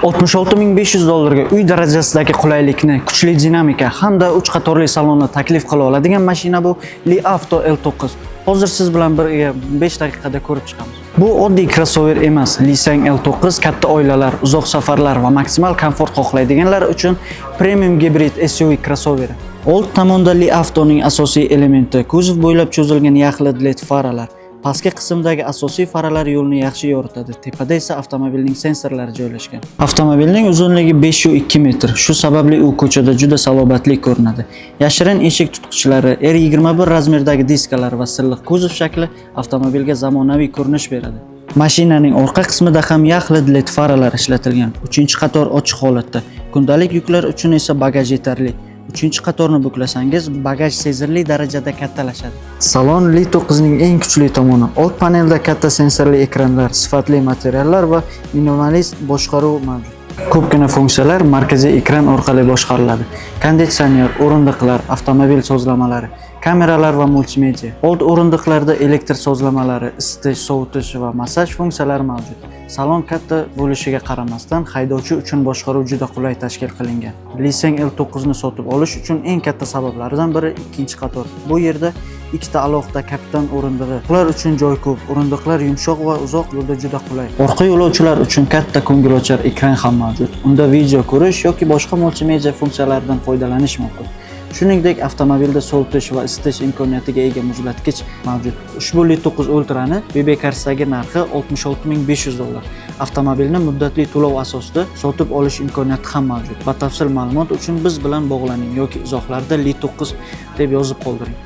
$66.500 ga uy darajasidagi qulaylikni, kuchli dinamika hamda 3 qatorli salonni taklif qila oladigan mashina bu Li Auto L9. Hozir siz bilan birga 5 daqiqada ko'rib chiqamiz. Bu oddiy crossover emas. Nissan L9 katta oilalar, uzoq safarlar va maksimal komfort xohlaydiganlar uchun premium gibrid SUV crossoveri. Old tomonda Li Autoning asosiy elementi kuzov bo'ylab cho'zilgan yaxlit LED faralar. Pastki qismdagi asosiy faralar yo'lni yaxshi yoritadi. Tepada esa avtomobilning sensorlari joylashgan. Avtomobilning uzunligi 502 metr. Shu sababli u ko'chada juda salobatli ko'rinadi. Yashirin eshik tutqichlari, R21 razmerdagi diskalar va silliq kuzov shakli avtomobilga zamonaviy ko'rinish beradi. Mashinaning orqa qismida ham yaxlit LED faralar ishlatilgan. 3-qator ochiq holatda. Kundalik yuklar uchun esa bagaj yetarli. 3-qatorni buklasangiz, bagaj sezirli darajada kattalashadi. Salon Li 9ning eng kuchli tomoni. Old panelda katta sensorli ekranlar, sifatli materiallar va minimalist boshqaruv mavjud. Ko'pgina funksiyalar markaziy ekran orqali boshqariladi. Konditsioner, o'rindiqlar, avtomobil sozlamalari, kameralar va multimedia. Old o'rindiqlarda elektr sozlamalari, isitish, sovutish va massaj funksiyalari mavjud. Salon katta bo'lishiga qaramasdan, haydovchi uchun boshqaruv juda qulay tashkil qilingan. Nissan L9 ni sotib olish uchun eng katta sabablardan biri 2-qator. Bu yerda ikkita alohida kapitan o'rindig'i. Ular uchun joy ko'p, o'rindiqlar yumshoq va uzoq yo'lda juda qulay. Orqa yo'lovchilar uchun katta ko'ngilochar ekran ham mavjud. Unda video ko'rish yoki boshqa multimedia funksiyalaridan foydalanish mumkin. Shuningdek, avtomobilda sovutish va isitish imkoniyatiga ega muzlatgich mavjud. Ushbu Li 9 Ultra'ni BBCars'dagi narxi $66.500. Avtomobilni muddatli to'lov asosida sotib olish imkoniyati ham mavjud. Batafsil ma'lumot uchun biz bilan bog'laning yoki izohlarda Li 9 deb yozib qoldiring.